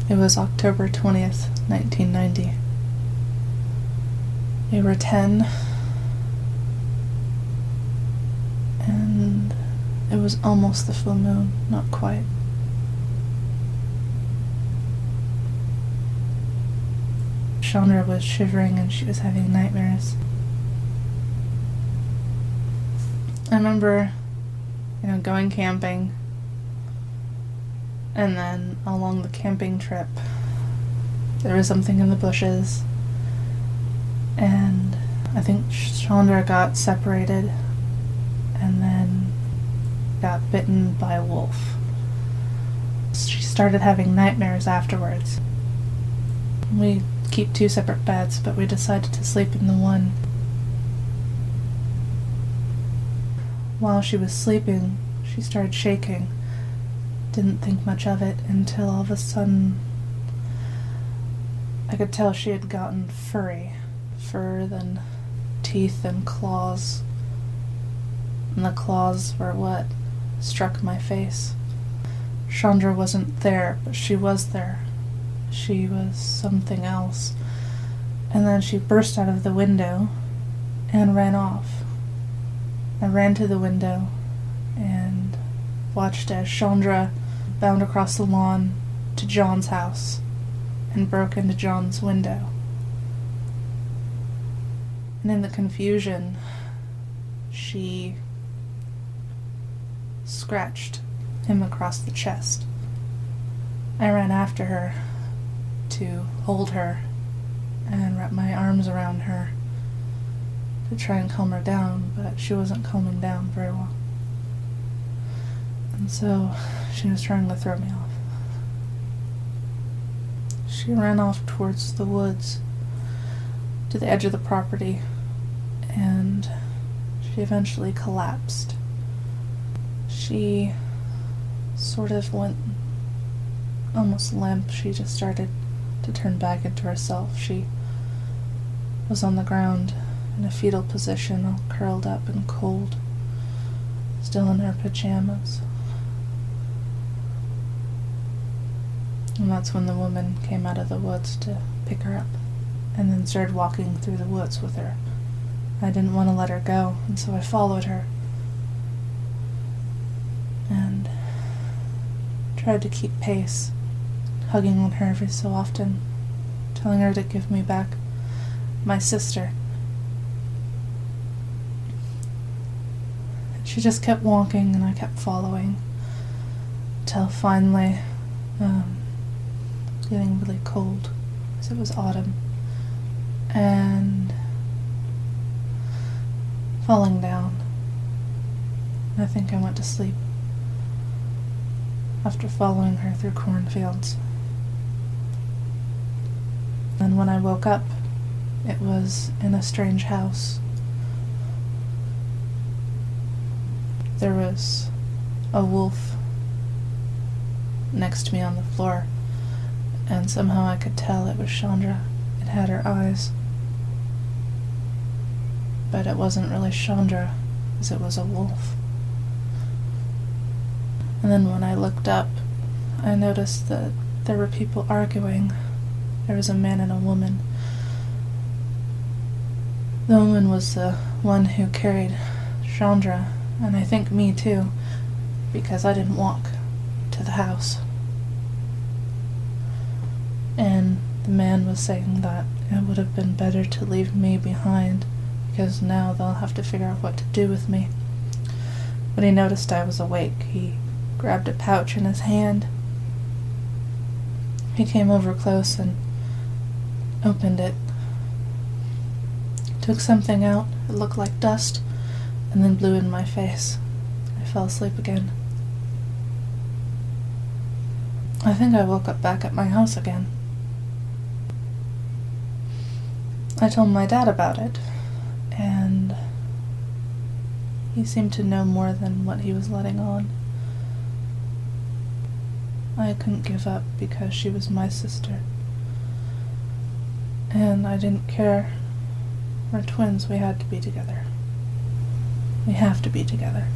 It was October 20th, 1990. We were 10, and it was almost the full moon, not quite. Chandra was shivering and she was having nightmares. I remember, going camping, and then along the camping trip, there was something in the bushes, and I think Chandra got separated and then got bitten by a wolf. She started having nightmares afterwards. We keep 2 separate beds, but we decided to sleep in the one. While she was sleeping, she started shaking. Didn't think much of it until all of a sudden I could tell she had gotten furry. Fur, then teeth and claws. And the claws were what struck my face. Chandra wasn't there, but she was there. She was something else. And then she burst out of the window and ran off. I ran to the window and watched as Chandra bounded across the lawn to John's house and broke into John's window. And in the confusion, she scratched him across the chest. I ran after her to hold her and wrap my arms around her to try and calm her down, but she wasn't calming down very well. And so she was trying to throw me off. She ran off towards the woods to the edge of the property, and she eventually collapsed. She sort of went almost limp. She just started to turn back into herself. She was on the ground in a fetal position, all curled up and cold, still in her pajamas. And that's when the woman came out of the woods to pick her up, and then started walking through the woods with her. I didn't want to let her go, and so I followed her and tried to keep pace, hugging on her every so often, telling her to give me back my sister. She just kept walking and I kept following, till finally it was getting really cold because it was autumn, and falling down. I think I went to sleep after following her through cornfields. And when I woke up, it was in a strange house. There was a wolf next to me on the floor, and somehow I could tell it was Chandra. It had her eyes. But it wasn't really Chandra, as it was a wolf. And then when I looked up, I noticed that there were people arguing. There was a man and a woman. The woman was the one who carried Chandra, and I think me too, because I didn't walk to the house. And the man was saying that it would have been better to leave me behind, because now they'll have to figure out what to do with me. When he noticed I was awake, he grabbed a pouch in his hand. He came over close and opened it, took something out, it looked like dust, and then blew in my face. I fell asleep again. I think I woke up back at my house again. I told my dad about it, and he seemed to know more than what he was letting on. I couldn't give up because she was my sister. And I didn't care. We're twins, we had to be together. We have to be together.